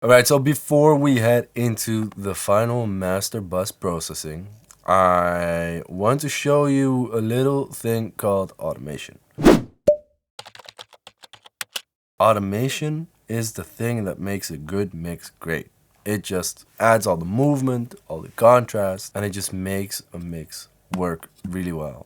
Alright, so before we head into the final master bus processing, I want to show you a little thing called automation. Automation is the thing that makes a good mix great. It just adds all the movement, all the contrast, and it just makes a mix work really well.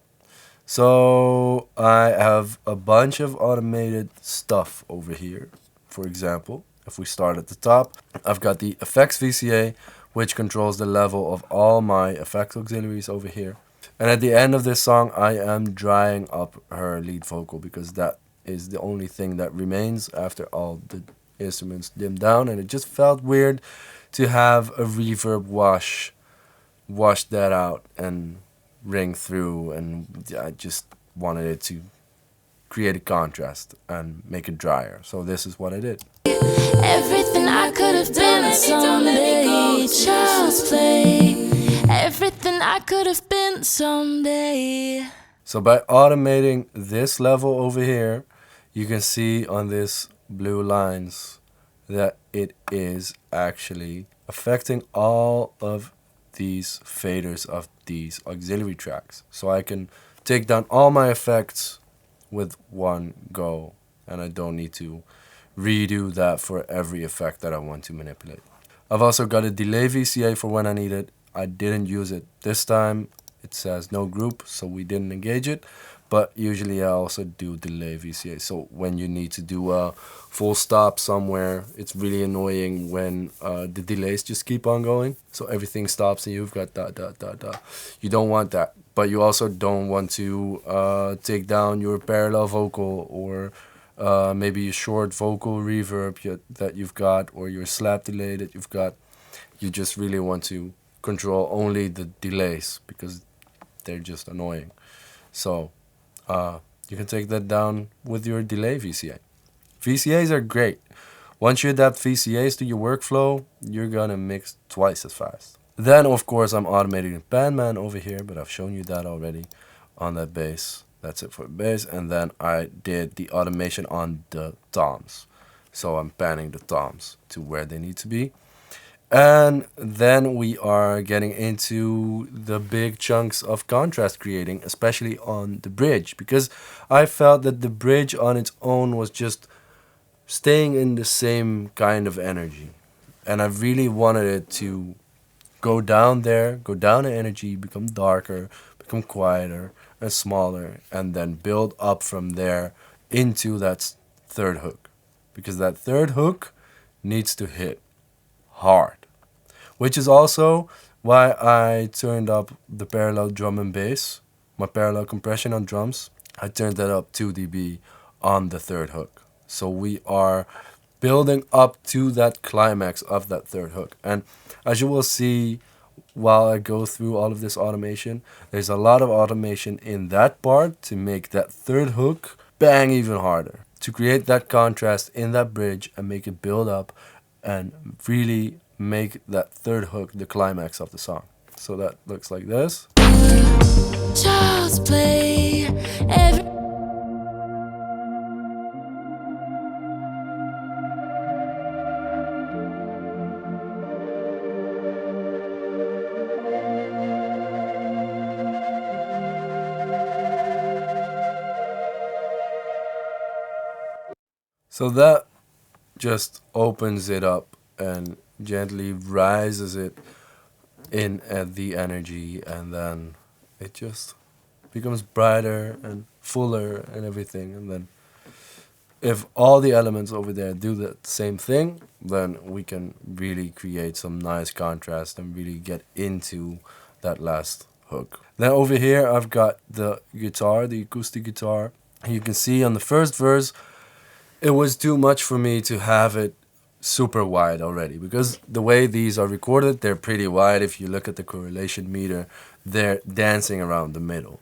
So I have a bunch of automated stuff over here. For example, if we start at the top, I've got the effects VCA, which controls the level of all my effect auxiliaries over here. And at the end of this song, I am drying up her lead vocal because that is the only thing that remains after all the instruments dim down. And it just felt weird to have a reverb wash that out and ring through, and I just wanted it to create a contrast and make it drier. So this is what I did. Everything I could have been someday, child's play. Everything I could have been someday. So by automating this level over here, you can see on this blue lines that it is actually affecting all of these faders of these auxiliary tracks. So I can take down all my effects with one go, and I don't need to redo that for every effect that I want to manipulate. I've also got a delay VCA for when I need it. I didn't use it this time. It says no group, so we didn't engage it. But usually I also do delay VCA. So when you need to do a full stop somewhere, it's really annoying when the delays just keep on going. So everything stops and you've got da da da da. You don't want that. But you also don't want to take down your parallel vocal or maybe your short vocal reverb that you've got, or your slap delay that you've got. You just really want to control only the delays because they're just annoying. So you can take that down with your delay VCA. VCAs are great. Once you adapt VCAs to your workflow, you're gonna mix twice as fast. Then of course I'm automating the pan man over here, but I've shown you that already on that bass. That's it for the bass. And then I did the automation on the toms. So I'm panning the toms to where they need to be. And then we are getting into the big chunks of contrast creating, especially on the bridge, because I felt that the bridge on its own was just staying in the same kind of energy. And I really wanted it to go down there, go down in energy, become darker, become quieter and smaller, and then build up from there into that third hook. Because that third hook needs to hit hard. Which is also why I turned up the parallel drum and bass, my parallel compression on drums. I turned that up 2 dB on the third hook. So we are building up to that climax of that third hook. And as you will see while I go through all of this automation, there's a lot of automation in that part to make that third hook bang even harder, to create that contrast in that bridge and make it build up and really make that third hook the climax of the song. So that looks like this. Child's play. So that just opens it up and gently rises it in at the energy, and then it just becomes brighter and fuller and everything. And then if all the elements over there do the same thing, then we can really create some nice contrast and really get into that last hook. Then over here I've got the guitar, the acoustic guitar. You can see on the first verse it was too much for me to have it super wide already, because the way these are recorded, they're pretty wide. If you look at the correlation meter, they're dancing around the middle.